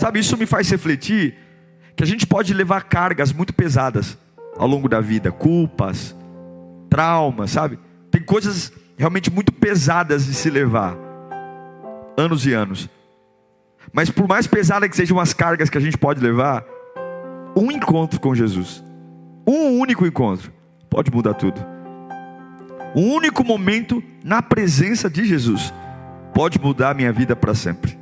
Sabe, isso me faz refletir que a gente pode levar cargas muito pesadas ao longo da vida, culpas, traumas, sabe? Tem coisas realmente muito pesadas de se levar, anos e anos. Mas por mais pesada que sejam as cargas que a gente pode levar, um encontro com Jesus, um único encontro, pode mudar tudo. Um único momento na presença de Jesus pode mudar a minha vida para sempre.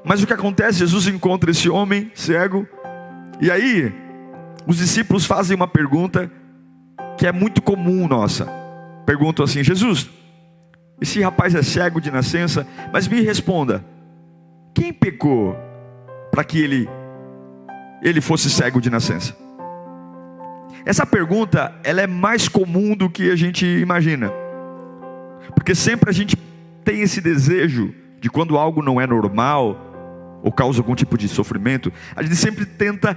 Mas o que acontece? Jesus encontra esse homem cego, e aí os discípulos fazem uma pergunta que é muito comum nossa. Perguntam assim: Jesus, esse rapaz é cego de nascença, mas me responda, quem pecou para que ele fosse cego de nascença? Essa pergunta, ela é mais comum do que a gente imagina, porque sempre a gente tem esse desejo de, quando algo não é normal ou causa algum tipo de sofrimento, a gente sempre tenta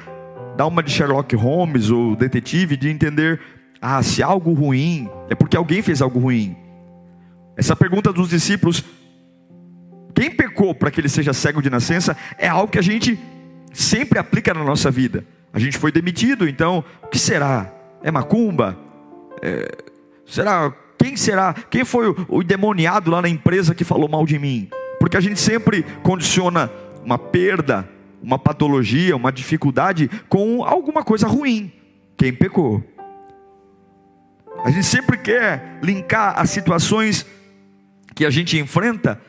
dar uma de Sherlock Holmes ou detetive, de entender, se algo ruim é porque alguém fez algo ruim. Essa pergunta dos discípulos, quem pecou para que ele seja cego de nascença, é algo que a gente sempre aplica na nossa vida. A gente foi demitido, então o que será? É macumba? Quem será? Quem foi o endemoniado lá na empresa que falou mal de mim? Porque a gente sempre condiciona uma perda, uma patologia, uma dificuldade com alguma coisa ruim. Quem pecou? A gente sempre quer linkar as situações que a gente enfrenta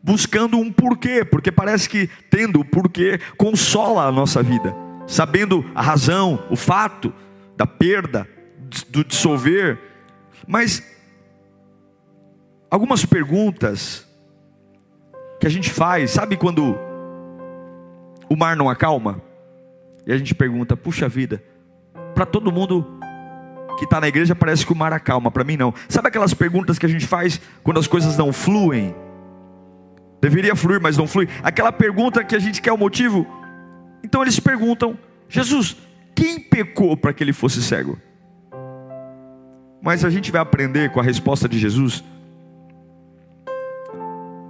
buscando um porquê, porque parece que tendo o porquê consola a nossa vida, sabendo a razão, o fato da perda, do dissolver. Mas algumas perguntas que a gente faz, sabe quando o mar não acalma? E a gente pergunta, puxa vida, para todo mundo que está na igreja parece que o mar acalma, para mim não. Sabe aquelas perguntas que a gente faz quando as coisas não fluem? Deveria fluir, mas não flui. Aquela pergunta que a gente quer o motivo. Então eles perguntam, Jesus, quem pecou para que ele fosse cego? Mas a gente vai aprender com a resposta de Jesus.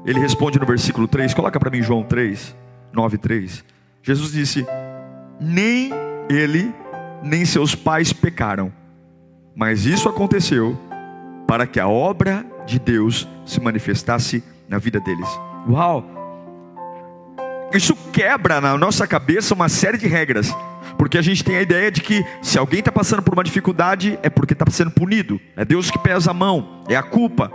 Ele responde no versículo 3, coloca para mim João 3, 9, 3. Jesus disse, nem ele, nem seus pais pecaram, mas isso aconteceu para que a obra de Deus se manifestasse na vida deles. Uau! Isso quebra na nossa cabeça uma série de regras, porque a gente tem a ideia de que se alguém está passando por uma dificuldade, é porque está sendo punido, é Deus que pesa a mão, é a culpa.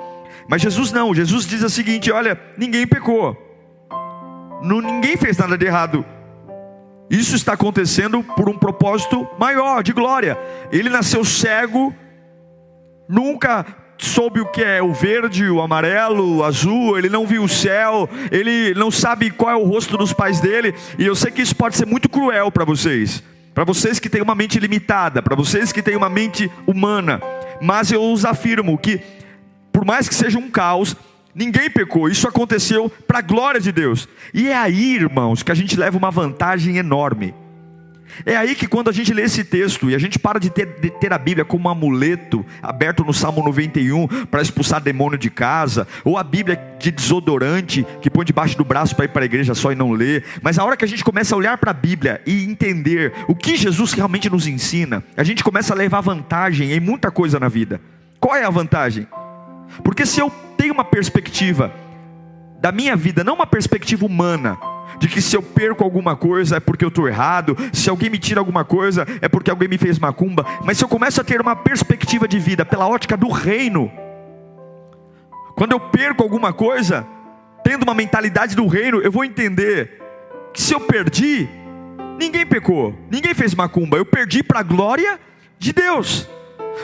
Mas Jesus não, Jesus diz o seguinte, olha, ninguém pecou, ninguém fez nada de errado. Isso está acontecendo por um propósito maior, de glória. Ele nasceu cego, nunca soube o que é o verde, o amarelo, o azul, ele não viu o céu, ele não sabe qual é o rosto dos pais dele. E eu sei que isso pode ser muito cruel para vocês que têm uma mente limitada, para vocês que têm uma mente humana. Mas eu os afirmo que, por mais que seja um caos, ninguém pecou, isso aconteceu para a glória de Deus. E é aí, irmãos, que a gente leva uma vantagem enorme. É aí que quando a gente lê esse texto, e a gente para de ter a Bíblia como um amuleto, aberto no Salmo 91, para expulsar demônio de casa, ou a Bíblia de desodorante, que põe debaixo do braço para ir para a igreja só e não ler. Mas a hora que a gente começa a olhar para a Bíblia e entender o que Jesus realmente nos ensina, a gente começa a levar vantagem em muita coisa na vida. Qual é a vantagem? Porque se eu tenho uma perspectiva da minha vida, não uma perspectiva humana, de que se eu perco alguma coisa é porque eu estou errado, se alguém me tira alguma coisa é porque alguém me fez macumba. Mas se eu começo a ter uma perspectiva de vida pela ótica do reino, quando eu perco alguma coisa, tendo uma mentalidade do reino, eu vou entender que se eu perdi, ninguém pecou, ninguém fez macumba, eu perdi para a glória de Deus.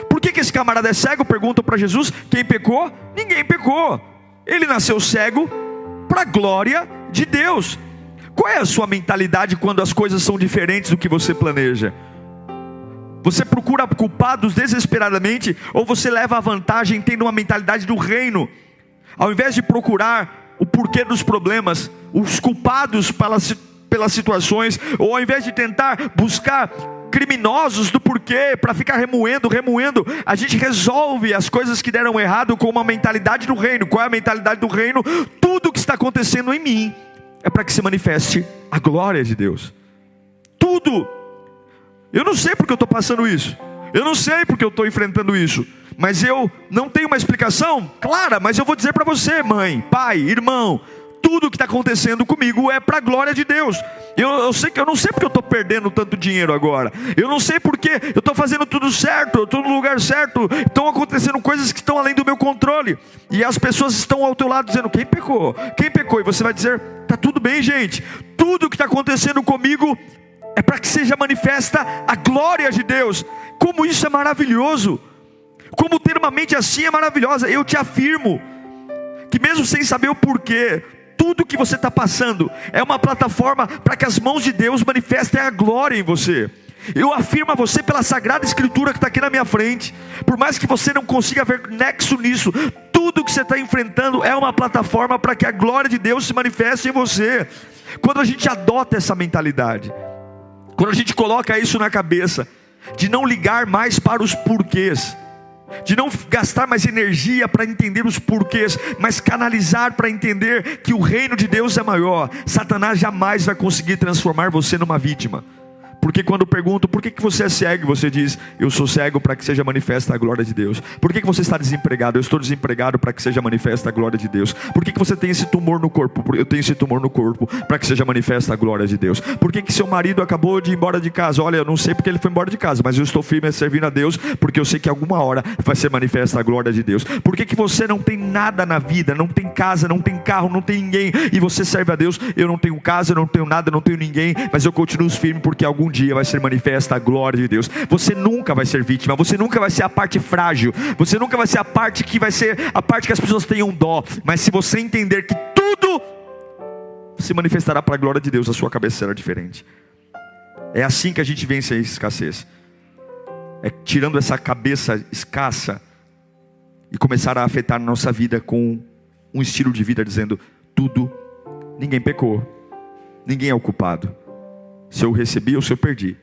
Por que esse camarada é cego? Perguntam para Jesus, quem pecou? Ninguém pecou, ele nasceu cego para a glória de Deus. Qual é a sua mentalidade quando as coisas são diferentes do que você planeja? Você procura culpados desesperadamente, ou você leva a vantagem tendo uma mentalidade do reino? Ao invés de procurar o porquê dos problemas, os culpados pelas situações, ou ao invés de tentar buscar criminosos do porquê, para ficar remoendo. A gente resolve as coisas que deram errado com uma mentalidade do reino. Qual é a mentalidade do reino? Tudo que está acontecendo em mim é para que se manifeste a glória de Deus. Tudo. Eu não sei porque eu estou passando isso. Eu não sei porque eu estou enfrentando isso. Mas eu não tenho uma explicação clara, mas eu vou dizer para você, mãe, pai, irmão, tudo que está acontecendo comigo é para a glória de Deus. Eu não sei porque eu estou perdendo tanto dinheiro agora. Eu não sei porque eu estou fazendo tudo certo, eu estou no lugar certo. Estão acontecendo coisas que estão além do meu controle. E as pessoas estão ao teu lado dizendo, quem pecou? Quem pecou? E você vai dizer, está tudo bem, gente. Tudo que está acontecendo comigo é para que seja manifesta a glória de Deus. Como isso é maravilhoso. Como ter uma mente assim é maravilhosa. Eu te afirmo que mesmo sem saber o porquê, tudo que você está passando é uma plataforma para que as mãos de Deus manifestem a glória em você. Eu afirmo a você pela Sagrada Escritura que está aqui na minha frente, por mais que você não consiga ver nexo nisso, tudo que você está enfrentando é uma plataforma para que a glória de Deus se manifeste em você. Quando a gente adota essa mentalidade, quando a gente coloca isso na cabeça, de não ligar mais para os porquês, de não gastar mais energia para entender os porquês, mas canalizar para entender que o reino de Deus é maior, Satanás jamais vai conseguir transformar você numa vítima. Porque quando pergunto, por que você é cego? Você diz, eu sou cego para que seja manifesta a glória de Deus. Por que você está desempregado? Eu estou desempregado para que seja manifesta a glória de Deus. Por que você tem esse tumor no corpo? Eu tenho esse tumor no corpo para que seja manifesta a glória de Deus. Por que seu marido acabou de ir embora de casa? Olha, eu não sei porque ele foi embora de casa, mas eu estou firme servindo a Deus, porque eu sei que alguma hora vai ser manifesta a glória de Deus. Por que você não tem nada na vida? Não tem casa, não tem carro, não tem ninguém, e você serve a Deus? Eu não tenho casa, eu não tenho nada, não tenho ninguém, mas eu continuo firme porque algum dia vai ser manifesta a glória de Deus. Você nunca vai ser vítima, você nunca vai ser a parte frágil, você nunca vai ser a parte que vai ser a parte que as pessoas tenham dó. Mas se você entender que tudo se manifestará para a glória de Deus, a sua cabeça será diferente. É assim que a gente vence a escassez. É tirando essa cabeça escassa e começar a afetar a nossa vida com um estilo de vida dizendo, tudo, ninguém pecou, ninguém é o culpado. Se eu recebi ou se eu perdi,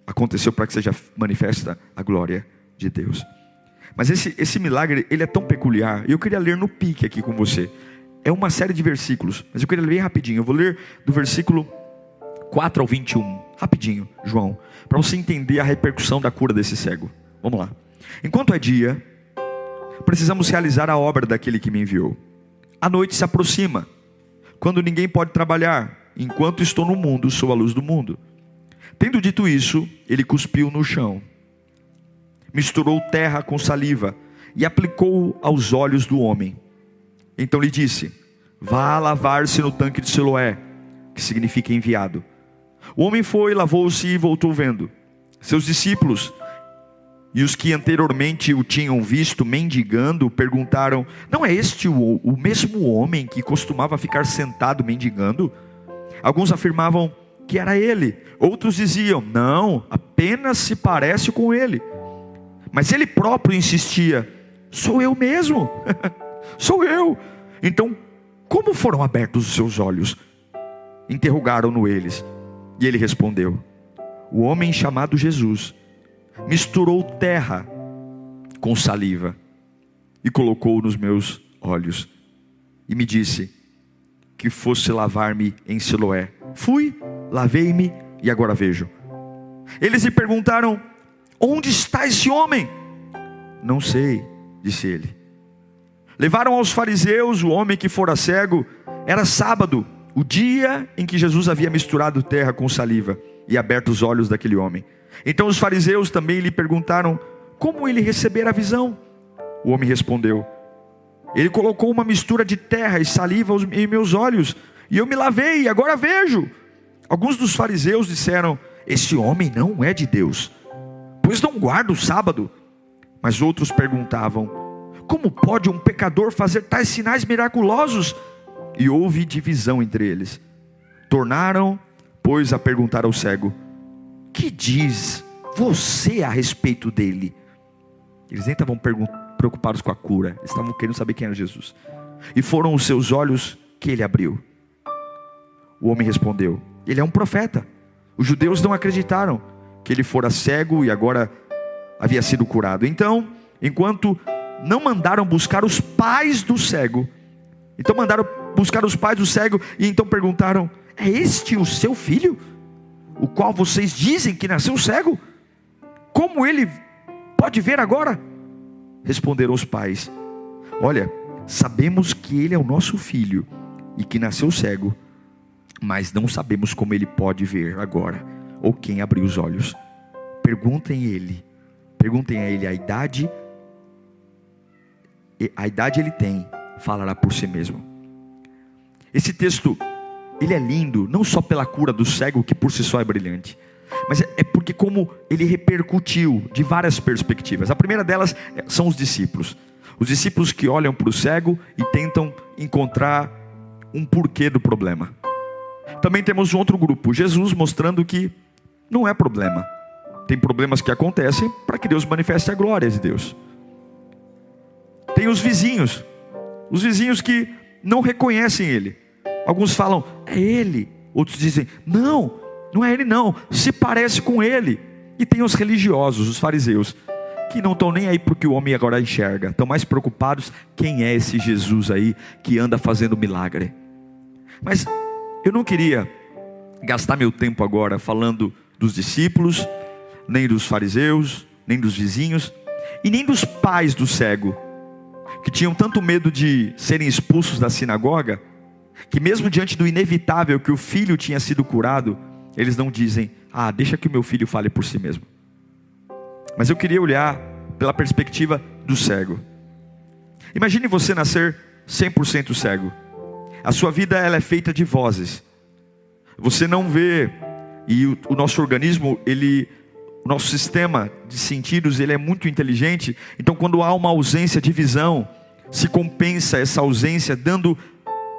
aconteceu para que seja manifesta a glória de Deus. Mas esse milagre, ele é tão peculiar. Eu queria ler no pique aqui com você. É uma série de versículos, mas eu queria ler rapidinho. Eu vou ler do versículo 4 ao 21. Rapidinho, João, para você entender a repercussão da cura desse cego. Vamos lá. Enquanto é dia, precisamos realizar a obra daquele que me enviou. A noite se aproxima, quando ninguém pode trabalhar. Enquanto estou no mundo, sou a luz do mundo. Tendo dito isso, ele cuspiu no chão, misturou terra com saliva e aplicou aos olhos do homem. Então lhe disse, vá lavar-se no tanque de Siloé, que significa enviado. O homem foi, lavou-se e voltou vendo. Seus discípulos e os que anteriormente o tinham visto mendigando perguntaram, não é este o mesmo homem que costumava ficar sentado mendigando? Alguns afirmavam que era ele. Outros diziam, não, apenas se parece com ele. Mas ele próprio insistia, sou eu mesmo. Sou eu. Então, como foram abertos os seus olhos? Interrogaram-no eles. E ele respondeu, o homem chamado Jesus misturou terra com saliva e colocou nos meus olhos. E me disse que fosse lavar-me em Siloé. Fui, lavei-me e agora vejo. Eles lhe perguntaram, onde está esse homem? Não sei, disse ele. Levaram aos fariseus o homem que fora cego. Era sábado, o dia em que Jesus havia misturado terra com saliva e aberto os olhos daquele homem. Então os fariseus também lhe perguntaram, como ele recebera a visão? O homem respondeu, ele colocou uma mistura de terra e saliva em meus olhos, e eu me lavei, e agora vejo. Alguns dos fariseus disseram, esse homem não é de Deus, pois não guarda o sábado. Mas outros perguntavam, como pode um pecador fazer tais sinais miraculosos? E houve divisão entre eles. Tornaram, pois, a perguntar ao cego, que diz você a respeito dele? Eles nem estavam preocupados com a cura, eles estavam querendo saber quem era Jesus. E foram os seus olhos que ele abriu. O homem respondeu, ele é um profeta. Os judeus não acreditaram que ele fora cego e agora havia sido curado. Então, enquanto não mandaram buscar os pais do cego, então mandaram buscar os pais do cego e então perguntaram: é este o seu filho, o qual vocês dizem que nasceu cego? Como ele pode ver agora? Responderam os pais: olha, sabemos que ele é o nosso filho e que nasceu cego, mas não sabemos como ele pode ver agora, ou quem abriu os olhos. Perguntem a ele a idade ele tem, falará por si mesmo. Esse texto, ele é lindo, não só pela cura do cego, que por si só é brilhante, mas é porque como ele repercutiu de várias perspectivas. A primeira delas são os discípulos que olham para o cego e tentam encontrar um porquê do problema. Também temos um outro grupo, Jesus mostrando que não é problema. Tem problemas que acontecem para que Deus manifeste a glória de Deus. Tem os vizinhos que não reconhecem ele. Alguns falam: é ele. Outros dizem: não é ele não, se parece com ele. E tem os religiosos, os fariseus, que não estão nem aí porque o homem agora enxerga. Estão mais preocupados: quem é esse Jesus aí que anda fazendo milagre? Mas eu não queria gastar meu tempo agora falando dos discípulos, nem dos fariseus, nem dos vizinhos, e nem dos pais do cego, que tinham tanto medo de serem expulsos da sinagoga, que mesmo diante do inevitável que o filho tinha sido curado, eles não dizem: deixa que o meu filho fale por si mesmo. Mas eu queria olhar pela perspectiva do cego. Imagine você nascer 100% cego. A sua vida ela é feita de vozes. Você não vê, e o nosso organismo, o nosso sistema de sentidos, ele é muito inteligente. Então quando há uma ausência de visão, se compensa essa ausência dando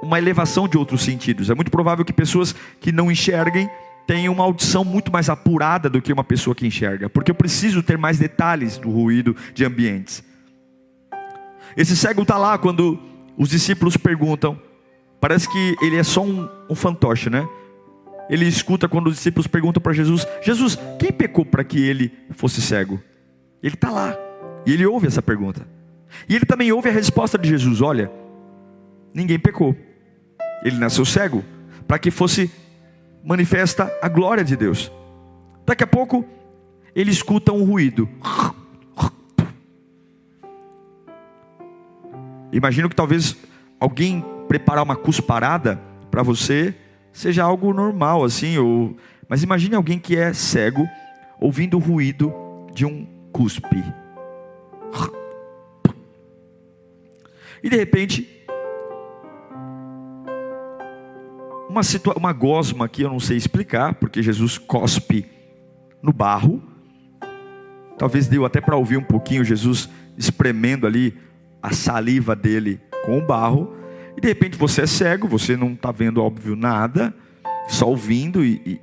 uma elevação de outros sentidos. É muito provável que pessoas que não enxerguem tenham uma audição muito mais apurada do que uma pessoa que enxerga, porque eu preciso ter mais detalhes do ruído de ambientes. Esse cego está lá quando os discípulos perguntam. Parece que ele é só um fantoche, né? Ele escuta quando os discípulos perguntam para Jesus: Jesus, quem pecou para que ele fosse cego? Ele está lá, e ele ouve essa pergunta. E ele também ouve a resposta de Jesus: olha, ninguém pecou. Ele nasceu cego para que fosse manifesta a glória de Deus. Daqui a pouco ele escuta um ruído. Imagino que talvez alguém preparar uma cusparada para você seja algo normal assim, mas imagine alguém que é cego ouvindo o ruído de um cuspe. E de repente uma gosma que eu não sei explicar, porque Jesus cospe no barro. Talvez deu até para ouvir um pouquinho Jesus espremendo ali a saliva dele com o barro. E de repente você é cego, você não está vendo óbvio nada, só ouvindo. E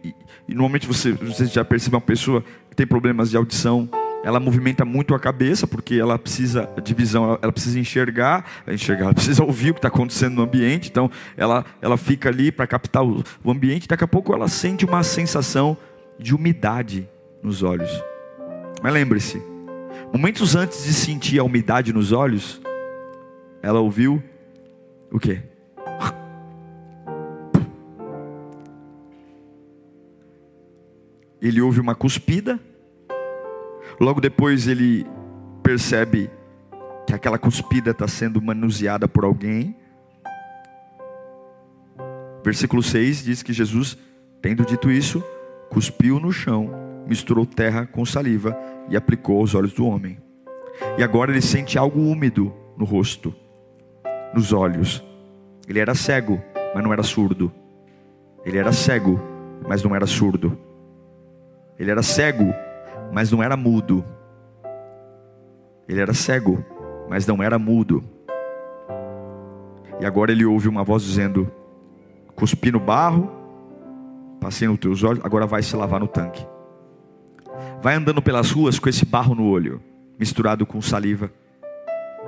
normalmente você já percebe uma pessoa que tem problemas de audição, ela movimenta muito a cabeça, porque ela precisa de visão, ela precisa enxergar, ela precisa ouvir o que está acontecendo no ambiente. Então ela fica ali para captar o ambiente. Daqui a pouco ela sente uma sensação de umidade nos olhos. Mas lembre-se, momentos antes de sentir a umidade nos olhos, ela ouviu o quê? Ele ouve uma cuspida. Logo depois ele percebe que aquela cuspida está sendo manuseada por alguém. Versículo 6 diz que Jesus, tendo dito isso, cuspiu no chão, misturou terra com saliva e aplicou aos olhos do homem. E agora ele sente algo úmido no rosto, nos olhos. Ele era cego, mas não era surdo. Ele era cego, mas não era surdo. Ele era cego, mas não era mudo. Ele era cego, mas não era mudo. E agora ele ouve uma voz dizendo: cuspi no barro, passei nos teus olhos, agora vai se lavar no tanque. Vai andando pelas ruas com esse barro no olho, misturado com saliva,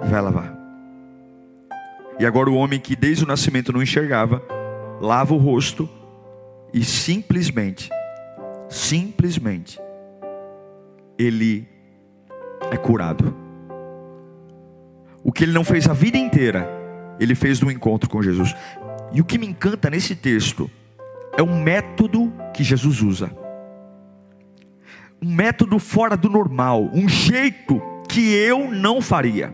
e vai lavar. E agora o homem que desde o nascimento não enxergava, lava o rosto e simplesmente ele é curado. O que ele não fez a vida inteira, ele fez no encontro com Jesus. E o que me encanta nesse texto é um método que Jesus usa. Um método fora do normal, um jeito que eu não faria.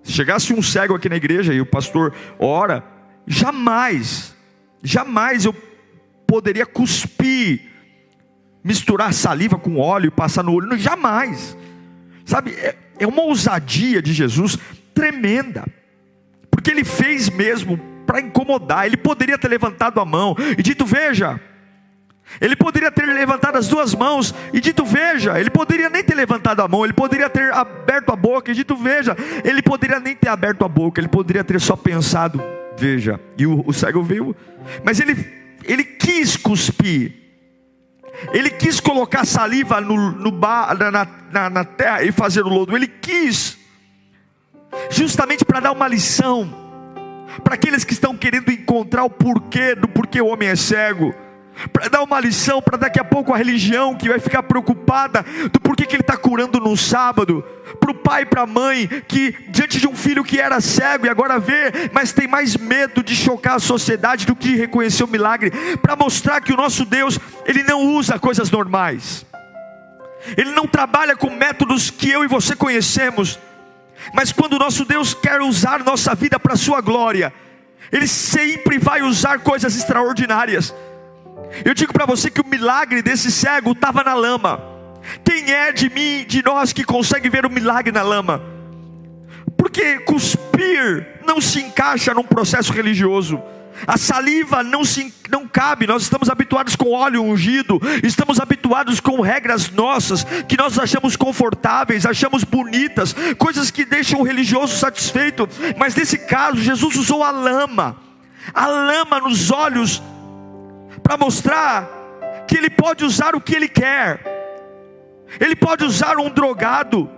Se chegasse um cego aqui na igreja e o pastor ora, jamais eu poderia cuspir, misturar saliva com óleo e passar no olho, jamais. Sabe, é uma ousadia de Jesus tremenda, porque ele fez mesmo para incomodar. Ele poderia ter levantado a mão e dito: veja. Ele poderia ter levantado as duas mãos e dito: veja. Ele poderia nem ter levantado a mão, ele poderia ter aberto a boca e dito: veja. Ele poderia nem ter aberto a boca, ele poderia ter só pensado: veja. E o cego viu. Mas ele quis cuspir, ele quis colocar saliva na terra e fazer o lodo. Ele quis, justamente para dar uma lição para aqueles que estão querendo encontrar o porquê do porquê o homem é cego, para dar uma lição para daqui a pouco a religião que vai ficar preocupada do porquê que ele está curando no sábado, para o pai e para a mãe que diante de um filho que era cego e agora vê, mas tem mais medo de chocar a sociedade do que reconhecer o milagre, para mostrar que o nosso Deus, ele não usa coisas normais, ele não trabalha com métodos que eu e você conhecemos, mas quando o nosso Deus quer usar nossa vida para a sua glória, ele sempre vai usar coisas extraordinárias. Eu digo para você que o milagre desse cego estava na lama. Quem é de mim, de nós, que consegue ver o milagre na lama? Porque cuspir não se encaixa num processo religioso. A saliva não cabe. Nós estamos habituados com óleo ungido, estamos habituados com regras nossas, que nós achamos confortáveis, achamos bonitas, coisas que deixam o religioso satisfeito. Mas nesse caso, Jesus usou a lama nos olhos, para mostrar que ele pode usar o que ele quer. Ele pode usar um drogado,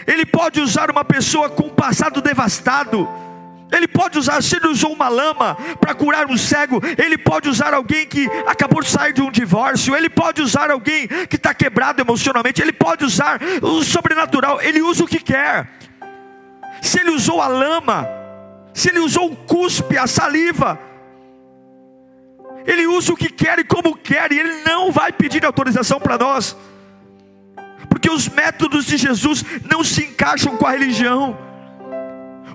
ele pode usar uma pessoa com um passado devastado, ele pode usar, se ele usou uma lama para curar um cego, ele pode usar alguém que acabou de sair de um divórcio, ele pode usar alguém que está quebrado emocionalmente, ele pode usar o sobrenatural, ele usa o que quer. Se ele usou a lama, se ele usou o cuspe, a saliva, ele usa o que quer e como quer, e ele não vai pedir autorização para nós, porque os métodos de Jesus não se encaixam com a religião.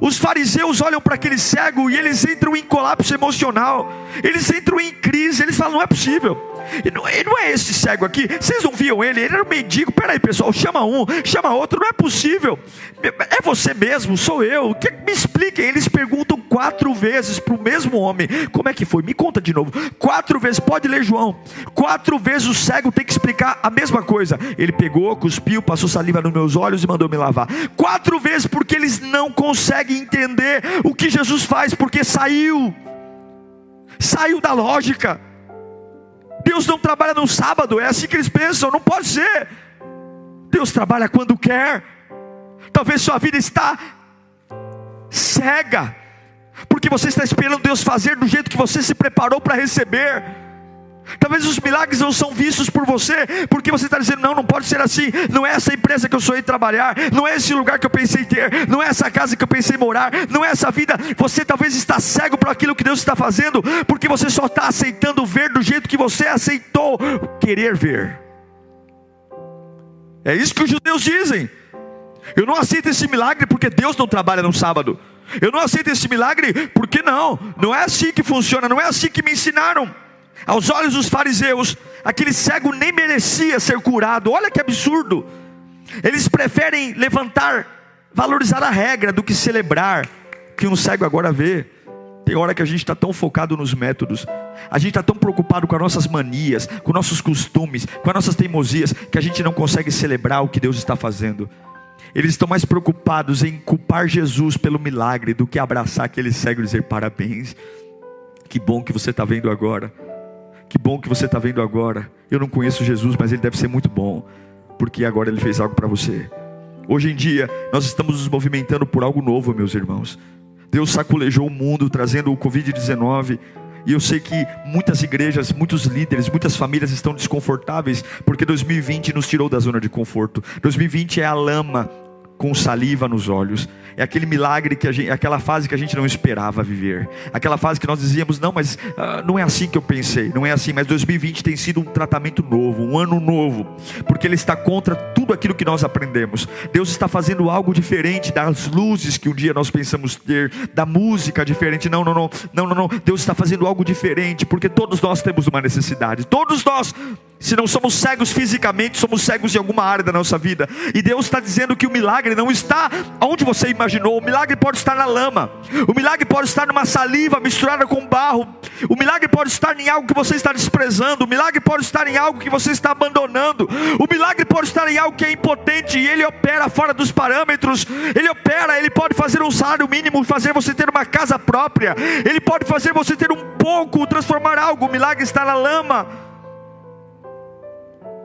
Os fariseus olham para aquele cego e eles entram em colapso emocional, eles entram em crise, eles falam: não é possível, e não é esse cego aqui, vocês não viam ele era um mendigo, peraí pessoal, chama um, chama outro, não é possível, é você mesmo, sou eu, me expliquem. Eles perguntam 4 vezes para o mesmo homem: como é que foi? Me conta de novo. 4 vezes, pode ler João, 4 vezes o cego tem que explicar a mesma coisa. Ele pegou, cuspiu, passou saliva nos meus olhos e mandou me lavar. 4 vezes, porque eles não conseguem entender o que Jesus faz, porque saiu da lógica. Deus não trabalha no sábado, é assim que eles pensam, não pode ser. Deus trabalha quando quer. Talvez sua vida está cega, porque você está esperando Deus fazer do jeito que você se preparou para receber. Talvez os milagres não são vistos por você, porque você está dizendo: não pode ser assim, não é essa empresa que eu sonhei trabalhar, não é esse lugar que eu pensei ter, não é essa casa que eu pensei morar, não é essa vida. Você talvez está cego para aquilo que Deus está fazendo, porque você só está aceitando ver do jeito que você aceitou querer ver. É isso que os judeus dizem: eu não aceito esse milagre porque Deus não trabalha no sábado, eu não aceito esse milagre porque não é assim que funciona, não é assim que me ensinaram. Aos olhos dos fariseus, aquele cego nem merecia ser curado. Olha que absurdo. Eles preferem valorizar a regra do que celebrar que um cego agora vê. Tem hora que a gente está tão focado nos métodos, a gente está tão preocupado com as nossas manias, com nossos costumes, com as nossas teimosias, que a gente não consegue celebrar o que Deus está fazendo. Eles estão mais preocupados em culpar Jesus pelo milagre do que abraçar aquele cego e dizer: parabéns, que bom que você está vendo agora. Que bom que você está vendo agora. Eu não conheço Jesus, mas Ele deve ser muito bom, porque agora Ele fez algo para você. Hoje em dia, nós estamos nos movimentando por algo novo, meus irmãos. Deus sacolejou o mundo, trazendo o Covid-19. E eu sei que muitas igrejas, muitos líderes, muitas famílias estão desconfortáveis, porque 2020 nos tirou da zona de conforto. 2020 é a lama com saliva nos olhos. É aquele milagre aquela fase que a gente não esperava viver. Aquela fase que nós dizíamos, não, mas não é assim que eu pensei. Não é assim, mas 2020 tem sido um tratamento novo, um ano novo. Porque Ele está contra tudo aquilo que nós aprendemos. Deus está fazendo algo diferente das luzes que um dia nós pensamos ter, da música diferente. Não. Deus está fazendo algo diferente, porque todos nós temos uma necessidade. Todos nós, se não somos cegos fisicamente, somos cegos em alguma área da nossa vida. E Deus está dizendo que o milagre não está onde você imaginou. O milagre pode estar na lama. O milagre pode estar numa saliva misturada com barro. O milagre pode estar em algo que você está desprezando. O milagre pode estar em algo que você está abandonando. O milagre pode estar em algo que é impotente e ele opera fora dos parâmetros. Ele pode fazer um salário mínimo, fazer você ter uma casa própria. Ele pode fazer você ter um pouco, transformar algo. O milagre está na lama.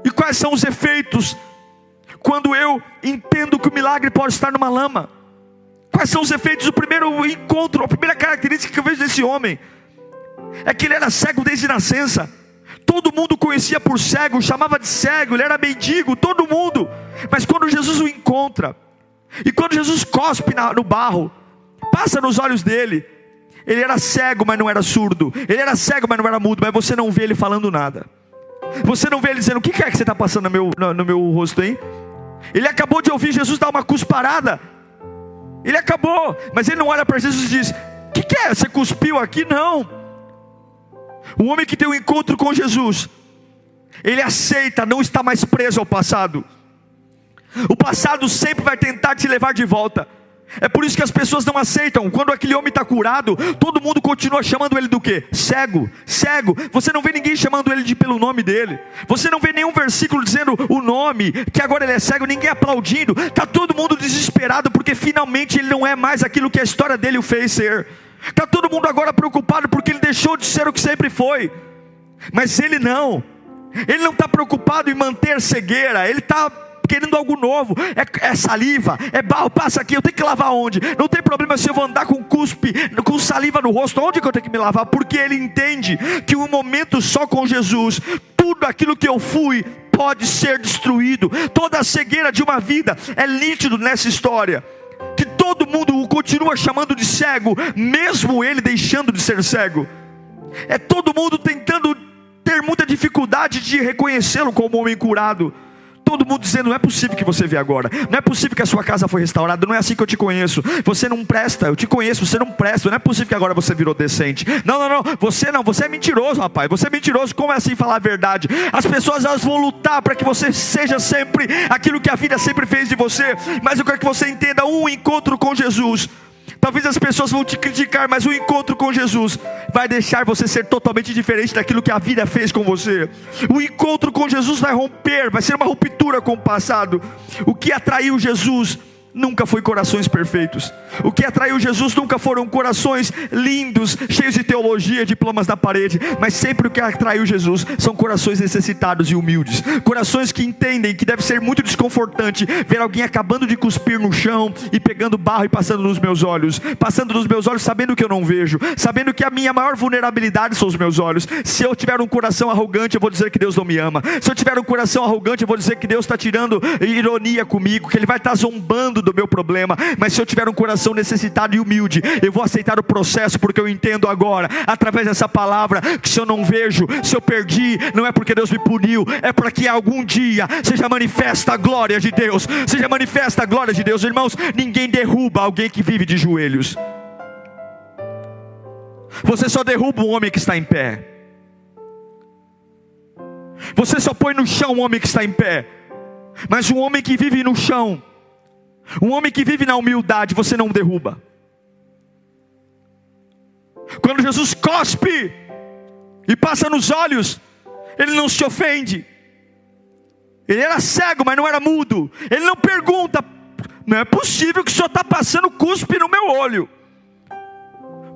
E quais são os efeitos quando eu entendo que o milagre pode estar numa lama? Quais são os efeitos? O primeiro encontro, a primeira característica que eu vejo desse homem é que ele era cego desde nascença. Todo mundo conhecia por cego, chamava de cego, ele era mendigo, todo mundo. Mas quando Jesus o encontra, e quando Jesus cospe no barro, passa nos olhos dele, ele era cego, mas não era surdo. Ele era cego, mas não era mudo. Mas você não vê ele falando nada. Você não vê ele dizendo, o que é que você está passando no meu rosto, hein? Ele acabou de ouvir Jesus dar uma cusparada. Ele acabou, mas ele não olha para Jesus e diz, o que é? Você cuspiu aqui? Não. O homem que tem um encontro com Jesus, ele aceita não estar mais preso ao passado. O passado sempre vai tentar te levar de volta. É por isso que as pessoas não aceitam. Quando aquele homem está curado, todo mundo continua chamando ele do quê? Cego, cego. Você não vê ninguém chamando ele pelo nome dele. Você não vê nenhum versículo dizendo o nome, que agora ele é cego, ninguém aplaudindo. Está todo mundo desesperado, porque finalmente ele não é mais aquilo que a história dele o fez ser. Está todo mundo agora preocupado, porque ele deixou de ser o que sempre foi. Mas ele não está preocupado em manter cegueira. Ele está querendo algo novo. É saliva, é barro, passa aqui, eu tenho que lavar onde? Não tem problema se eu vou andar com cuspe, com saliva no rosto, onde que eu tenho que me lavar? Porque ele entende que um momento só com Jesus, tudo aquilo que eu fui pode ser destruído. Toda a cegueira de uma vida é nítido nessa história, que todo mundo o continua chamando de cego, mesmo ele deixando de ser cego. É todo mundo tentando ter muita dificuldade de reconhecê-lo como homem curado. Todo mundo dizendo, não é possível que você vê agora. Não é possível que a sua casa foi restaurada. Não é assim que eu te conheço. Você não presta, eu te conheço, você não presta. Não é possível que agora você virou decente. Não, você é mentiroso, rapaz. Você é mentiroso, como é assim falar a verdade? As pessoas, elas vão lutar para que você seja sempre aquilo que a vida sempre fez de você. Mas eu quero que você entenda, um encontro com Jesus, talvez as pessoas vão te criticar, mas o encontro com Jesus vai deixar você ser totalmente diferente daquilo que a vida fez com você. O encontro com Jesus vai romper, vai ser uma ruptura com o passado. O que atraiu Jesus nunca foi corações perfeitos. O que atraiu Jesus nunca foram corações lindos, cheios de teologia, diplomas na parede. Mas sempre o que atraiu Jesus são corações necessitados e humildes. Corações que entendem que deve ser muito desconfortante ver alguém acabando de cuspir no chão e pegando barro e passando nos meus olhos. Passando nos meus olhos sabendo que eu não vejo. Sabendo que a minha maior vulnerabilidade são os meus olhos. Se eu tiver um coração arrogante, eu vou dizer que Deus não me ama. Se eu tiver um coração arrogante, eu vou dizer que Deus está tirando ironia comigo, que Ele vai estar zombando do meu problema. Mas se eu tiver um coração necessitado e humilde, eu vou aceitar o processo, porque eu entendo agora, através dessa palavra, que se eu não vejo, se eu perdi, não é porque Deus me puniu, é para que algum dia seja manifesta a glória de Deus. Seja manifesta a glória de Deus. Irmãos, ninguém derruba alguém que vive de joelhos. Você só derruba um homem que está em pé. Você só põe no chão um homem que está em pé. Mas um homem que vive no chão, um homem que vive na humildade, você não derruba. Quando Jesus cospe e passa nos olhos, Ele não se ofende. Ele era cego, mas não era mudo. Ele não pergunta, não é possível que o Senhor está passando cuspe no meu olho.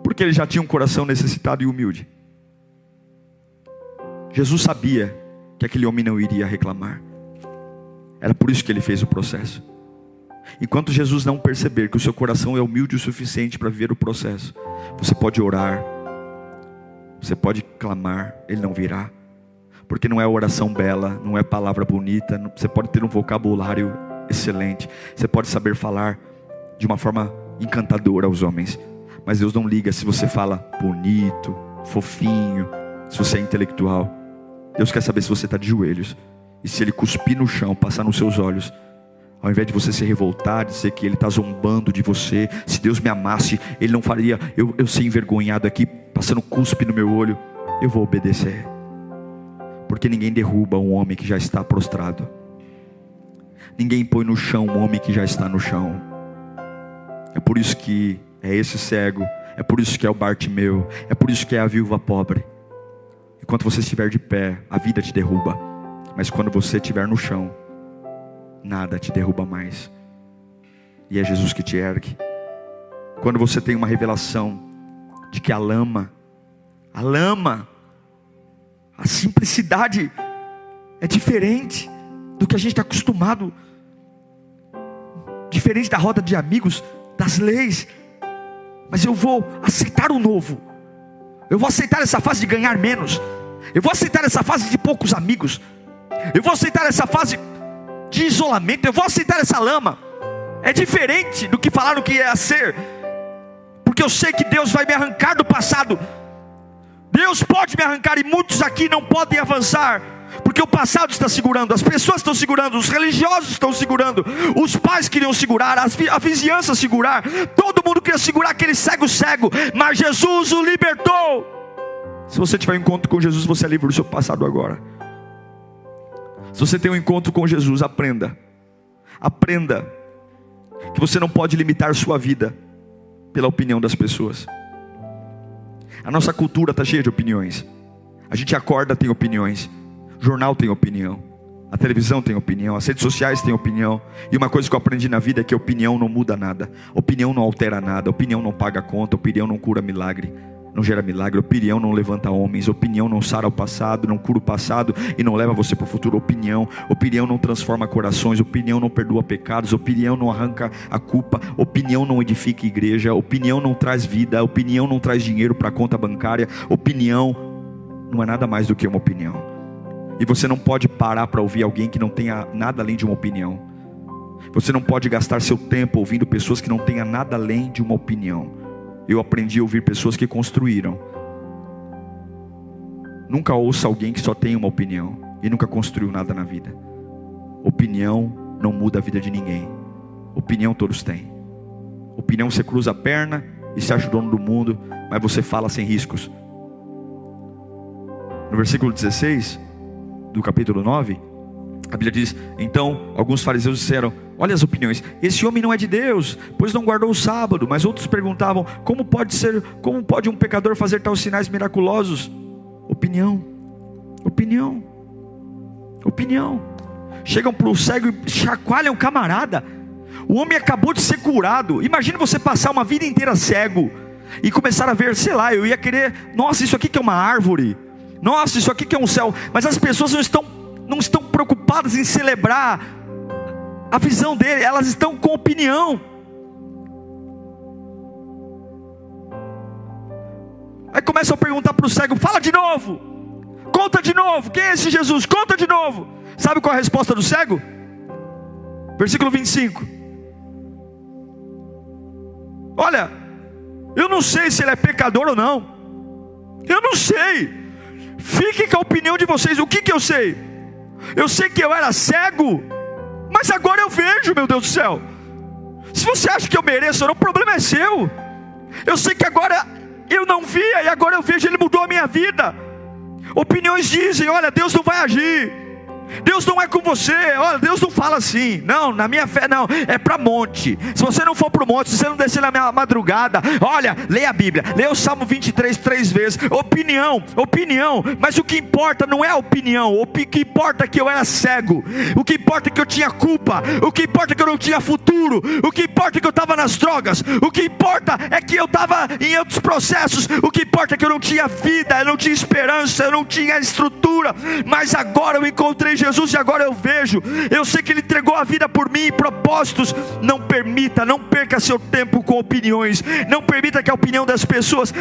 Porque ele já tinha um coração necessitado e humilde. Jesus sabia que aquele homem não iria reclamar. Era por isso que ele fez o processo. Enquanto Jesus não perceber que o seu coração é humilde o suficiente para viver o processo, você pode orar, Você pode clamar, Ele não virá. Porque não é oração bela, não é palavra bonita. Você pode ter um vocabulário excelente, você pode saber falar de uma forma encantadora aos homens, mas Deus não liga se você fala bonito, fofinho, se você é intelectual. Deus quer saber se você está de joelhos. E se Ele cuspir no chão, passar nos seus olhos, ao invés de você se revoltar, dizer que Ele está zombando de você, se Deus me amasse, Ele não faria eu ser envergonhado aqui, passando cuspe no meu olho. Eu vou obedecer, porque ninguém derruba um homem que já está prostrado. Ninguém põe no chão um homem que já está no chão. É por isso que é esse cego, é por isso que é o Bartimeu, é por isso que é a viúva pobre. Enquanto você estiver de pé, a vida te derruba, mas quando você estiver no chão, nada te derruba mais. E é Jesus que te ergue. Quando você tem uma revelação de que a lama, a simplicidade é diferente do que a gente está acostumado, diferente da roda de amigos, das leis. Mas eu vou aceitar o novo. Eu vou aceitar essa fase de ganhar menos. Eu vou aceitar essa fase de poucos amigos. Eu vou aceitar essa fase de isolamento. Eu vou aceitar essa lama. É diferente do que falaram que ia ser, porque eu sei que Deus vai me arrancar do passado. Deus pode me arrancar, e muitos aqui não podem avançar, porque o passado está segurando, as pessoas estão segurando, os religiosos estão segurando, os pais queriam segurar, a vizinhança segurar, todo mundo queria segurar aquele cego, mas Jesus o libertou. Se você tiver um encontro com Jesus, você é livre do seu passado agora. Se você tem um encontro com Jesus, aprenda que você não pode limitar sua vida pela opinião das pessoas. A nossa cultura está cheia de opiniões. A gente acorda, tem opiniões. O jornal tem opinião. A televisão tem opinião. As redes sociais têm opinião. E uma coisa que eu aprendi na vida é que opinião não muda nada. Opinião não altera nada. Opinião não paga conta. Opinião não cura milagre. Não gera milagre. Opinião não levanta homens. Opinião não sara o passado, não cura o passado e não leva você para o futuro. Opinião não transforma corações. Opinião não perdoa pecados. Opinião não arranca a culpa. Opinião não edifica igreja. Opinião não traz vida. Opinião não traz dinheiro para a conta bancária. Opinião não é nada mais do que uma opinião. E você não pode parar para ouvir alguém que não tenha nada além de uma opinião. Você não pode gastar seu tempo ouvindo pessoas que não tenham nada além de uma opinião. Eu aprendi a ouvir pessoas que construíram. Nunca ouça alguém que só tem uma opinião e nunca construiu nada na vida. Opinião não muda a vida de ninguém. Opinião todos têm. Opinião você cruza a perna e se acha o dono do mundo, mas você fala sem riscos. No versículo 16 do capítulo 9, a Bíblia diz: então alguns fariseus disseram, olha as opiniões, esse homem não é de Deus, pois não guardou o sábado. Mas outros perguntavam, como pode um pecador fazer tais sinais miraculosos? Opinião. Chegam para o cego e chacoalham o camarada. O homem acabou de ser curado. Imagina você passar uma vida inteira cego e começar a ver, sei lá, eu ia querer, nossa, isso aqui que é uma árvore, nossa, isso aqui que é um céu. Mas as pessoas não estão preocupadas em celebrar a visão dele, elas estão com opinião. Aí começam a perguntar para o cego, fala de novo, conta de novo, quem é esse Jesus? Conta de novo. Sabe qual é a resposta do cego? Versículo 25. Olha, eu não sei se ele é pecador ou não. Eu não sei. Fiquem com a opinião de vocês. O que eu sei? Eu sei que eu era cego, mas agora eu vejo, meu Deus do céu. Se você acha que eu mereço ou não, o problema é seu. Eu sei que agora eu não via e agora eu vejo, ele mudou a minha vida. Opiniões dizem, olha, Deus não vai agir, Deus não é com você, olha, Deus não fala assim. Não, na minha fé não, é para monte. Se você não for para o monte, se você não descer na minha madrugada, olha, leia a Bíblia, leia o Salmo 23 3 vezes. Opinião, mas o que importa não é a opinião. O que importa é que eu era cego. O que importa é que eu tinha culpa. O que importa é que eu não tinha futuro. O que importa é que eu estava nas drogas. O que importa é que eu estava em outros processos. O que importa é que eu não tinha vida, eu não tinha esperança, eu não tinha estrutura. Mas agora eu encontrei Jesus e agora eu vejo. Eu sei que Ele entregou a vida por mim, propósitos. Não perca seu tempo com opiniões. Não permita que a opinião das pessoas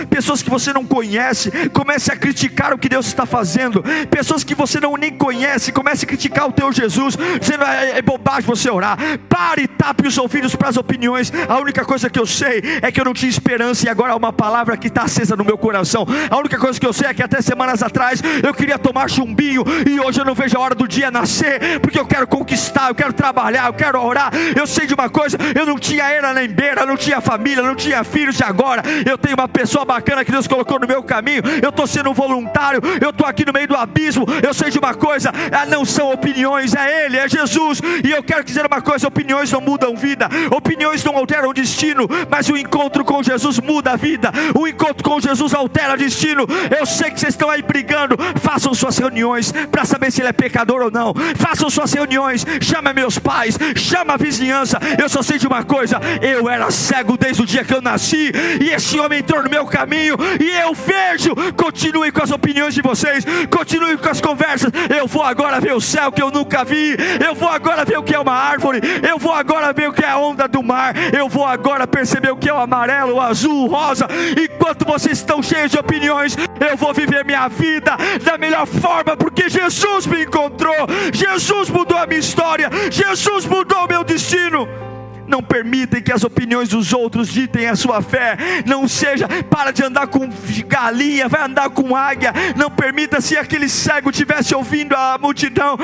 que você não conhece, comece a criticar o que Deus está fazendo. Pessoas que você nem conhece, comece a criticar o teu Jesus, dizendo é bobagem você orar. Pare e tape os ouvidos para as opiniões. A única coisa que eu sei é que eu não tinha esperança, e agora há uma palavra que está acesa no meu coração. A única coisa que eu sei é que até semanas atrás eu queria tomar chumbinho, e hoje eu não vejo a hora do dia nascer, porque eu quero conquistar, eu quero trabalhar, eu quero orar. Eu sei de uma coisa: eu não tinha era nem beira, não tinha família, não tinha filhos, e agora eu tenho uma pessoa bacana que Deus colocou no meu caminho. Eu estou sendo um voluntário, eu estou aqui no meio do abismo. Eu sei de uma coisa: não são opiniões, é Ele, é Jesus. E eu quero dizer uma coisa: opiniões não mudam vida, opiniões não alteram destino, mas o encontro com Jesus muda a vida. O encontro com Jesus altera destino. Eu sei que vocês estão aí brigando. Façam suas reuniões para saber se ele é pecador ou não. Façam suas reuniões, chama meus pais, chama a vizinhança. Eu só sei de uma coisa: eu era cego desde o dia que eu nasci, e esse homem entrou no meu caminho, e eu vejo. Continue com as opiniões de vocês, continue com as conversas. Eu vou agora ver o céu que eu nunca vi. Eu vou agora ver o que é uma árvore. Eu vou agora ver o que é a onda do mar. Eu vou agora perceber o que é o amarelo, o azul, o rosa. Enquanto vocês estão cheios de opiniões, eu vou viver minha vida da melhor forma, porque Jesus me encontrou. Jesus mudou a minha história. Jesus mudou o meu destino. Não permitem que as opiniões dos outros ditem a sua fé. Não seja, para de andar com galinha, vai andar com águia. Não permita. Se aquele cego estivesse ouvindo a multidão,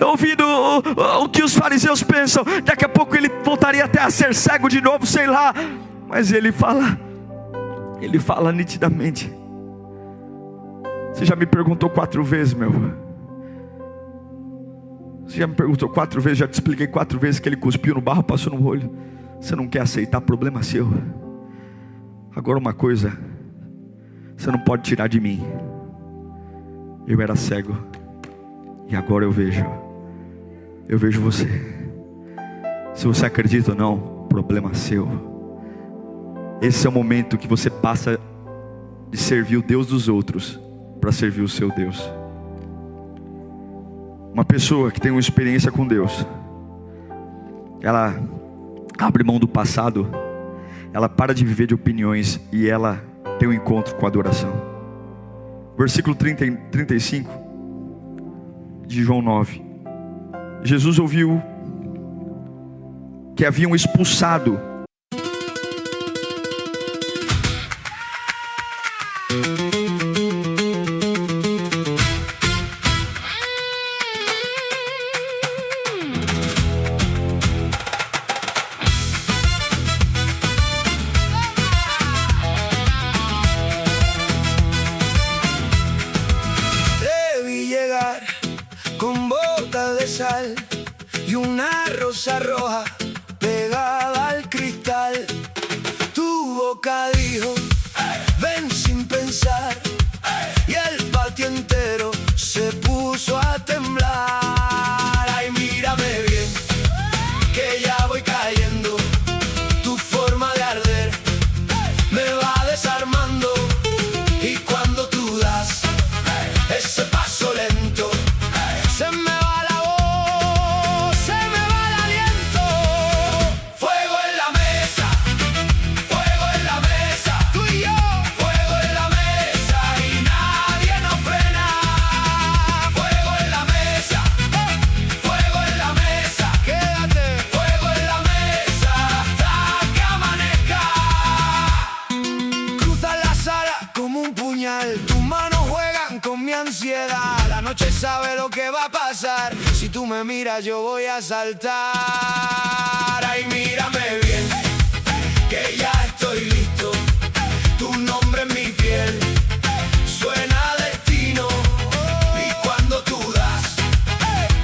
ouvindo o que os fariseus pensam, daqui a pouco ele voltaria até a ser cego de novo, sei lá. Mas ele fala nitidamente. Você já me perguntou 4 vezes, meu. Você já me perguntou 4 vezes, já te expliquei 4 vezes que ele cuspiu no barro, passou no olho. Você não quer aceitar, problema seu. Agora uma coisa, você não pode tirar de mim. Eu era cego, e agora eu vejo você. Se você acredita ou não, problema seu. Esse é o momento que você passa de servir o Deus dos outros para servir o seu Deus. Uma pessoa que tem uma experiência com Deus, ela abre mão do passado, ela para de viver de opiniões, e ela tem um encontro com a adoração. Versículo 35 de João 9. Jesus ouviu que haviam expulsado con botas de sal y una rosa roja pegada al cristal. Tu boca dijo, ven sin pensar, y el patio entero se puso a temblar. Ay, mírame bien, que ya voy cayendo. Tu forma de arder me va desarmando, y cuando tú das ese paso lento, se me va la voz, se me va el aliento. Fuego en la mesa, tú y yo. Fuego en la mesa y nadie nos frena. Fuego en la mesa, quédate. Fuego en la mesa hasta que amanezca. Cruzan la sala como un puñal, tus manos juegan con mi ansiedad. La noche sabe lo que va a pasar, si tú me miras yo voy a saltar. Ay, mírame bien, que ya estoy listo. Tu nombre en mi piel suena a destino, y cuando tú das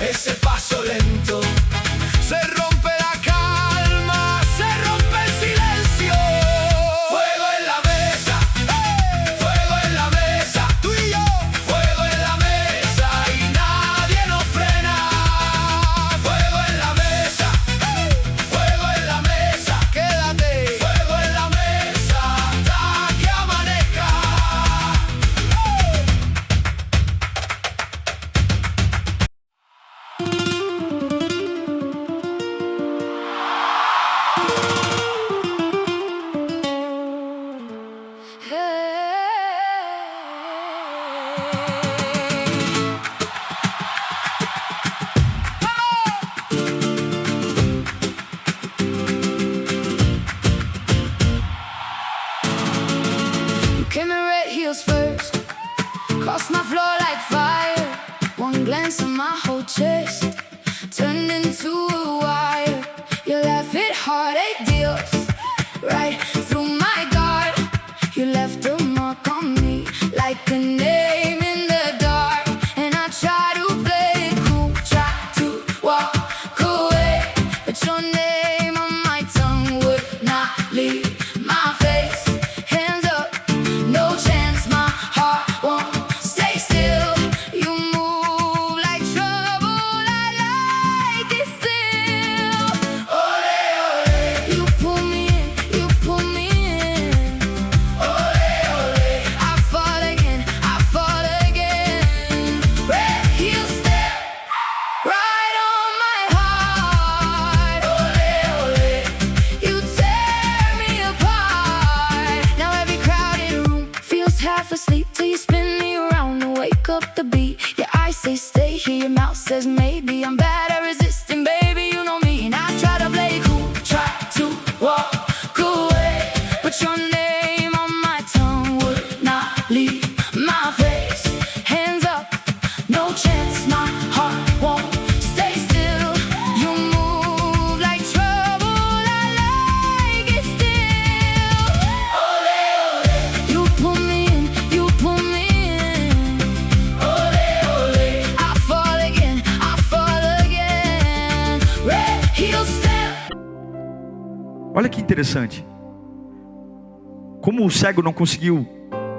ese paso lento, se rompe la calma, se rompe el silencio. Fuego en la mesa, tú y yo. Fuego en la mesa y nadie nos frena. Fuego en la mesa, quédate. Fuego en la mesa hasta que amanezca. to your mouth says maybe I'm bad at resisting, baby, you know me. And I try to play cool, try to walk away, but your name on my tongue would not leave my face. Hands up, no chance, my heart won't stay still. You move like trouble, I like it still. Ole, ole, you pull me in, you pull me in. Ole, ole, I fall again, red heel step. Olha que interessante. Como o cego não conseguiu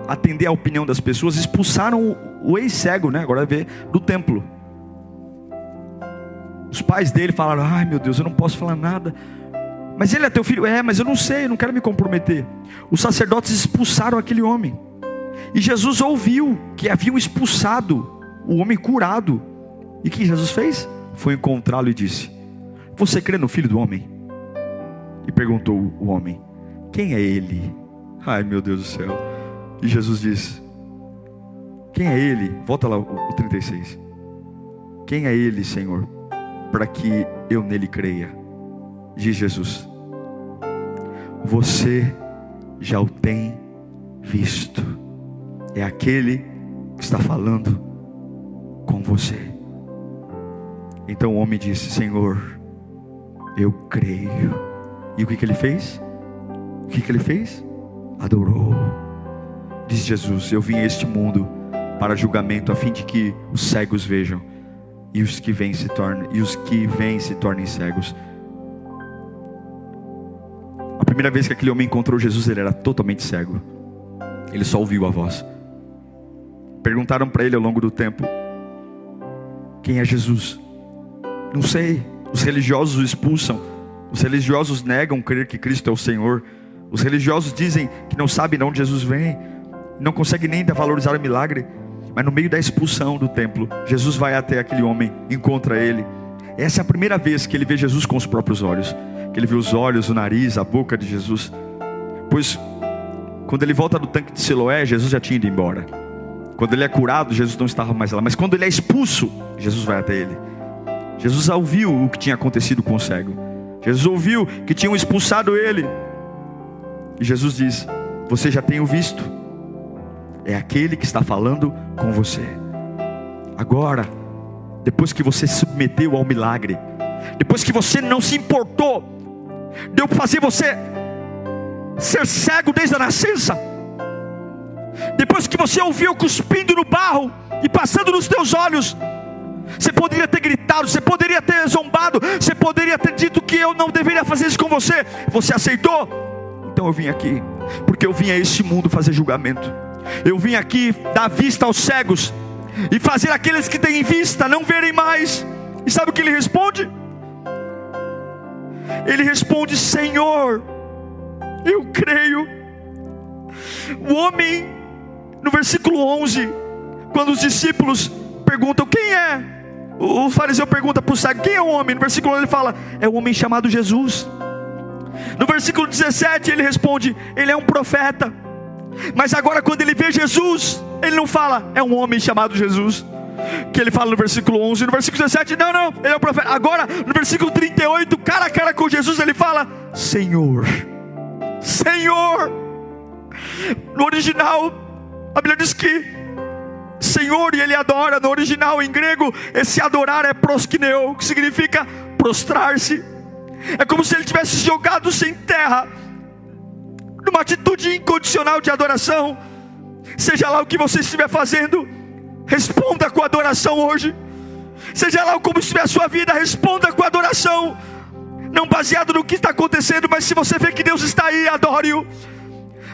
atender a opinião das pessoas, expulsaram o ex-cego, né? Agora vê, do templo. Os pais dele falaram: ai meu Deus, eu não posso falar nada. Mas ele é teu filho? É, mas eu não sei, eu não quero me comprometer. Os sacerdotes expulsaram aquele homem. E Jesus ouviu que haviam expulsado o homem curado. E o que Jesus fez? Foi encontrá-lo e disse: você crê no Filho do Homem? E perguntou o homem: quem é ele? Ai meu Deus do céu. E Jesus disse: quem é ele? Volta lá o 36. Quem é ele, Senhor, para que eu nele creia? Diz Jesus: você já o tem visto. É aquele que está falando com você. Então o homem disse: Senhor, eu creio. E o que ele fez? O que ele fez? Adorou. Diz Jesus: eu vim a este mundo para julgamento, a fim de que os cegos vejam e os que vêm se tornem cegos. A primeira vez que aquele homem encontrou Jesus, ele era totalmente cego. Ele só ouviu a voz. Perguntaram para ele ao longo do tempo: quem é Jesus? Não sei. Os religiosos o expulsam. Os religiosos negam crer que Cristo é o Senhor. Os religiosos dizem que não sabem de onde Jesus vem, não conseguem nem valorizar o milagre. Mas no meio da expulsão do templo, Jesus vai até aquele homem, encontra ele. Essa é a primeira vez que ele vê Jesus com os próprios olhos, que ele vê os olhos, o nariz, a boca de Jesus. Pois quando ele volta do tanque de Siloé, Jesus já tinha ido embora. Quando ele é curado, Jesus não estava mais lá. Mas quando ele é expulso, Jesus vai até ele. Jesus ouviu o que tinha acontecido com o cego. Jesus ouviu que tinham expulsado ele. E Jesus diz: você já tem o visto. É aquele que está falando com você. Agora, depois que você se submeteu ao milagre, depois que você não se importou, deu para fazer você ser cego desde a nascença, depois que você ouviu cuspindo no barro e passando nos teus olhos, você poderia ter gritado, você poderia ter zombado, você poderia ter dito que eu não deveria fazer isso com você. Você aceitou? Então eu vim aqui, porque eu vim a este mundo fazer julgamento. Eu vim aqui dar vista aos cegos e fazer aqueles que têm vista não verem mais. E sabe o que ele responde? Ele responde: Senhor, eu creio. O homem, no versículo 11, quando os discípulos perguntam quem é, o fariseu pergunta para o cego: quem é o homem? No versículo 11 ele fala: é um homem chamado Jesus. No versículo 17 ele responde: ele é um profeta. Mas agora quando ele vê Jesus, ele não fala é um homem chamado Jesus, que ele fala no versículo 11. No versículo 17, não, ele é um profeta. Agora no versículo 38, cara a cara com Jesus, ele fala: Senhor, Senhor. No original a Bíblia diz que Senhor, e ele adora. No original em grego, esse adorar é proskineo, que significa prostrar-se. É como se ele tivesse jogado-se em terra, numa atitude incondicional de adoração. Seja lá o que você estiver fazendo, responda com adoração hoje. Seja lá como estiver a sua vida, responda com adoração. Não baseado no que está acontecendo, mas se você vê que Deus está aí, adore-o.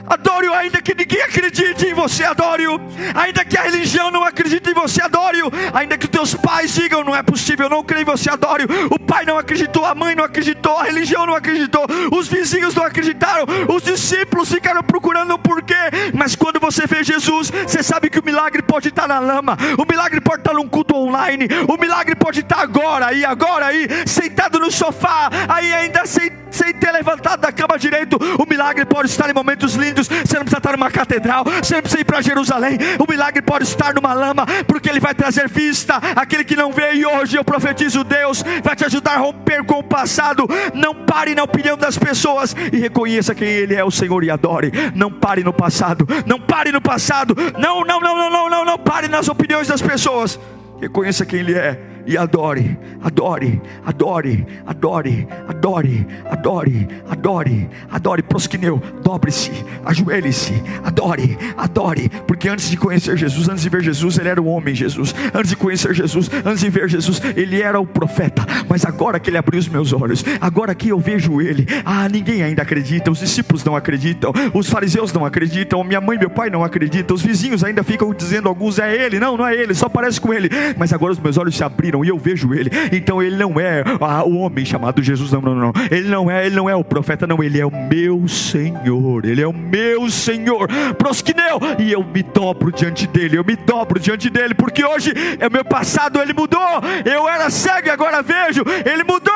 Adore-o, ainda que ninguém acredite em você, adore-o. Ainda que a religião não acredite em você, adore-o. Ainda que os teus pais digam: não é possível, eu não creio em você, adore-o. O pai não acreditou, a mãe não acreditou, a religião não acreditou, os vizinhos não acreditaram, os discípulos ficaram procurando um porquê. Mas quando você vê Jesus, você sabe que o milagre pode estar na lama, o milagre pode estar num culto online, o milagre pode estar agora aí, sentado no sofá, aí ainda sem sem ter levantado da cama direito. O milagre pode estar em momentos lindos. Você não precisa estar numa catedral, você não precisa ir para Jerusalém. O milagre pode estar numa lama, porque Ele vai trazer vista àquele que não vê. E hoje eu profetizo: Deus vai te ajudar a romper com o passado. Não pare na opinião das pessoas e reconheça quem Ele é, o Senhor, e adore. Não pare no passado, não pare no passado, não pare nas opiniões das pessoas. Reconheça quem Ele é e adore, adore, adore, adore, adore, adore, adore, adore. Prosquineu, dobre-se, ajoelhe-se, adore, adore. Porque antes de conhecer Jesus, antes de ver Jesus, Ele era o homem Jesus. Antes de conhecer Jesus, antes de ver Jesus, Ele era o profeta. Mas agora que Ele abriu os meus olhos, agora que eu vejo Ele, ninguém ainda acredita. Os discípulos não acreditam, os fariseus não acreditam, minha mãe e meu pai não acreditam, os vizinhos ainda ficam dizendo, alguns: é Ele, não é Ele, só parece com Ele. Mas agora os meus olhos se abriram e eu vejo Ele. Então Ele não é o homem chamado Jesus, não. Ele não é o profeta, não. Ele é o meu Senhor, Ele é o meu Senhor. Prosquineu, e eu me dobro diante dEle, porque hoje é o meu passado, Ele mudou. Eu era cego e agora vejo, Ele mudou.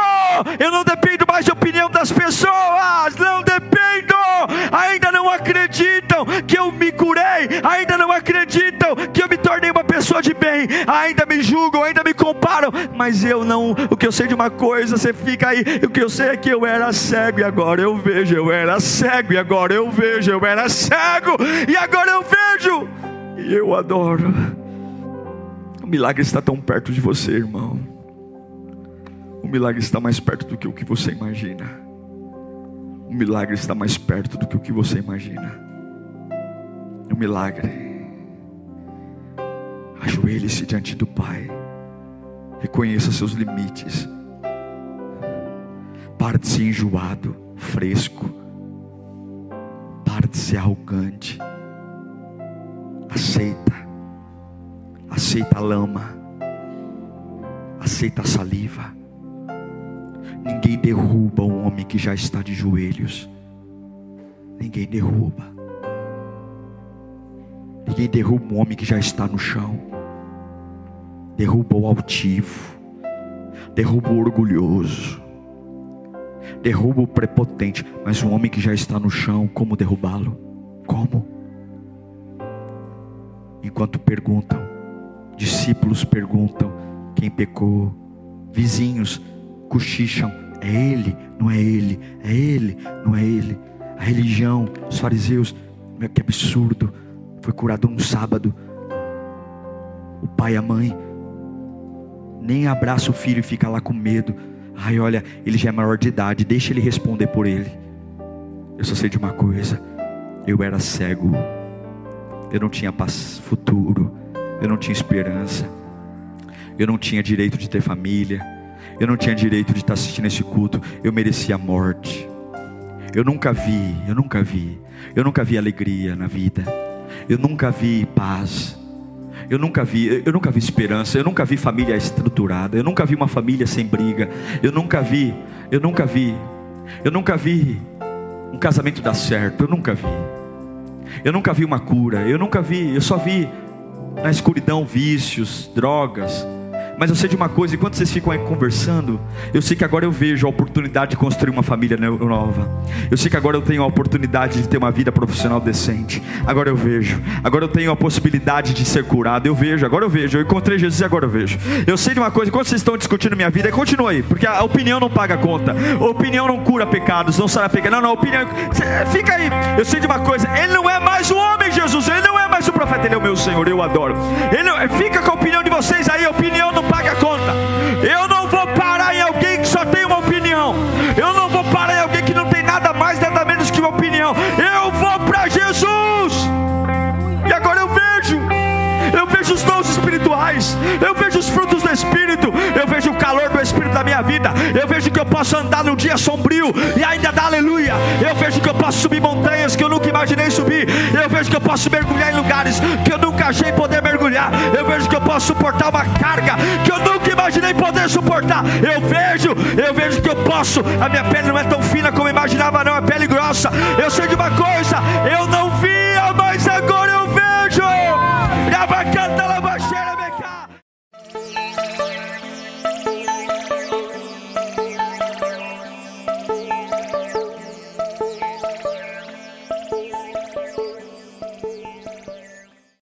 Eu não dependo mais da opinião das pessoas, não dependo. Ainda não acreditam que eu me curei, ainda não acreditam que eu me tornei uma pessoa de bem, ainda me julgam, ainda me comparam. Mas eu não, o que eu sei de uma coisa, você fica aí, o que eu sei é que eu era cego e agora eu vejo. Eu era cego e agora eu vejo. Eu era cego e agora eu vejo. E eu adoro. O milagre está tão perto de você, irmão. O milagre está mais perto do que o que você imagina. O milagre está mais perto do que o que você imagina. O milagre. Ajoelhe-se diante do Pai. Reconheça seus limites. Pare de ser enjoado, fresco. Pare de ser arrogante. Aceita a lama. Aceita a saliva. Ninguém derruba um homem que já está de joelhos. Ninguém derruba. Ninguém derruba um homem que já está no chão. Derruba o altivo. Derruba o orgulhoso. Derruba o prepotente. Mas um homem que já está no chão, como derrubá-lo? Como? Enquanto perguntam, discípulos perguntam quem pecou, vizinhos cochicham: é ele, não é ele, é ele, não é ele. A religião, os fariseus: que absurdo, foi curado no sábado. O pai e a mãe nem abraça o filho e fica lá com medo. Olha, ele já é maior de idade, deixa ele responder por ele. Eu só sei de uma coisa: eu era cego, eu não tinha futuro, eu não tinha esperança, eu não tinha direito de ter família, eu não tinha direito de estar assistindo esse culto, eu merecia a morte. Eu nunca vi alegria na vida, eu nunca vi paz, eu nunca vi esperança, eu nunca vi família estruturada, eu nunca vi uma família sem briga, eu nunca vi um casamento dar certo, eu nunca vi uma cura, eu só vi na escuridão vícios, drogas. Mas eu sei de uma coisa, enquanto vocês ficam aí conversando, eu sei que agora eu vejo a oportunidade de construir uma família nova. Eu sei que agora eu tenho a oportunidade de ter uma vida profissional decente. Agora eu vejo. Agora eu tenho a possibilidade de ser curado. Agora eu vejo. Eu encontrei Jesus e agora eu vejo. Eu sei de uma coisa, enquanto vocês estão discutindo minha vida, continua aí, porque a opinião não paga conta. A opinião não cura pecados, não sara pecado. Não, a opinião... Fica aí. Eu sei de uma coisa, Ele não é mais o homem Jesus, Ele não é mais o profeta, Ele é o meu Senhor, eu adoro. Fica com a opinião de vocês aí, a opinião não paga conta. Eu não vou parar em alguém que só tem uma opinião. Eu não vou parar em alguém que não tem nada mais, nada menos que uma opinião. Eu vou para Jesus. E agora eu vejo os dons espirituais, eu vejo os frutos do Espírito, eu vejo o calor do Espírito na minha vida, eu vejo que eu posso andar num dia sombrio e ainda dar aleluia, eu vejo que eu posso subir montanhas que eu nunca imaginei subir, eu vejo que eu posso mergulhar em lugares que eu nunca achei poder mergulhar, eu vejo que eu posso suportar uma carga que eu nunca imaginei poder suportar, eu vejo que eu posso, a minha pele não é tão fina como eu imaginava não, é pele grossa, eu sei de uma coisa, eu não vi